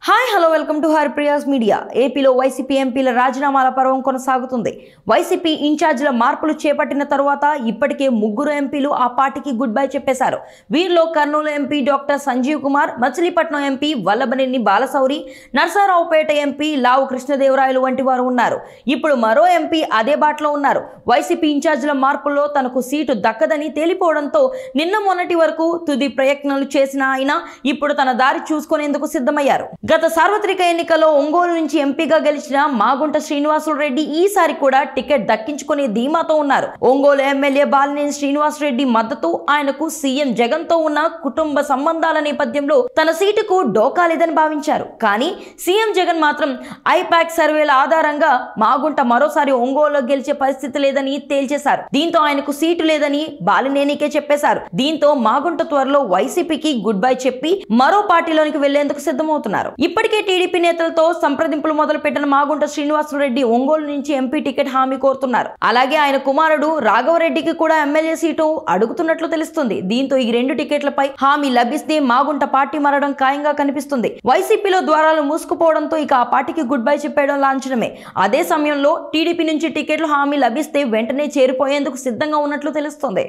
Hi hello welcome to Harpriya's media. ఏపీలో YCP ఎంపీల రాజీనామాల పర్వం కొనసాగుతుంది. వైసీపీ ఇన్ఛార్జీల మార్పులు చేపట్టిన తరువాత ఇప్పటికే ముగ్గురు ఎంపీలు ఆ పార్టీకి గుడ్ బై చెప్పేశారు. వీరిలో Kurnool MP doctor Sanjeev Kumar, Machilipatnam MP Vallabhaneni Balashowry, Narasaraopet MP Lavu Krishnadevarayalu వంటి వారు ఉన్నారు. ఇప్పుడు మరో ఎంపీ అదే బాటలో ఉన్నారు. వైసీపీ ఇన్ఛార్జీల మార్పుల్లో తనకు సీటు దక్కదని తేలిపోవడంతో నిన్న మొన్నటి వరకు తుది ప్రయత్నాలు చేసిన ఆయన ఇప్పుడు తన దారి చూసుకునేందుకు సిద్ధమయ్యారు. గత సార్వత్రిక ఎన్నికల్లో ఒంగోలు నుంచి ఎంపీగా గెలిచిన మాగుంట శ్రీనివాసులరెడ్డి ఈసారి కూడా టికెట్ దక్కించుకునే ధీమాతో ఉన్నారు. ఒంగోలు ఎమ్మెల్యే బాలినేని శ్రీనివాసరెడ్డి మద్దతు ఆయనకు సీఎం జగన్ తో ఉన్న కుటుంబ సంబంధాల నేపథ్యంలో తన సీటుకు డోకా లేదని భావించారు. కానీ సీఎం జగన్ మాత్రం ఐపాక్ సర్వేల ఆధారంగా మాగుంట మరోసారి ఒంగోలులో గెలిచే పరిస్థితి లేదని తేల్చేశారు. దీంతో ఆయనకు సీటు లేదని బాలినేనికే చెప్పేశారు. దీంతో మాగుంట త్వరలో వైసీపీకి గుడ్ బై చెప్పి మరో పార్టీలోనికి వెళ్లేందుకు సిద్ధమవుతున్నారు. ఇప్పటికే టీడీపీ నేతలతో సంప్రదింపులు మొదలుపెట్టిన మాగుంట శ్రీనివాసరెడ్డి ఒంగోలు నుంచి ఎంపీ టికెట్ హామీ కోరుతున్నారు. అలాగే ఆయన కుమారుడు రాఘవరెడ్డికి కూడా ఎమ్మెల్యే సీటు అడుగుతున్నట్లు తెలుస్తుంది. దీంతో ఈ రెండు టికెట్లపై హామీ లభిస్తే మాగుంట పార్టీ మారడం ఖాయంగా కనిపిస్తుంది. వైసీపీలో ద్వారాలు మూసుకుపోవడంతో ఇక ఆ పార్టీకి గుడ్ బై చెప్పేయడం లాంఛనమే. అదే సమయంలో టీడీపీ నుంచి టికెట్లు హామీ లభిస్తే వెంటనే చేరిపోయేందుకు సిద్ధంగా ఉన్నట్లు తెలుస్తుంది.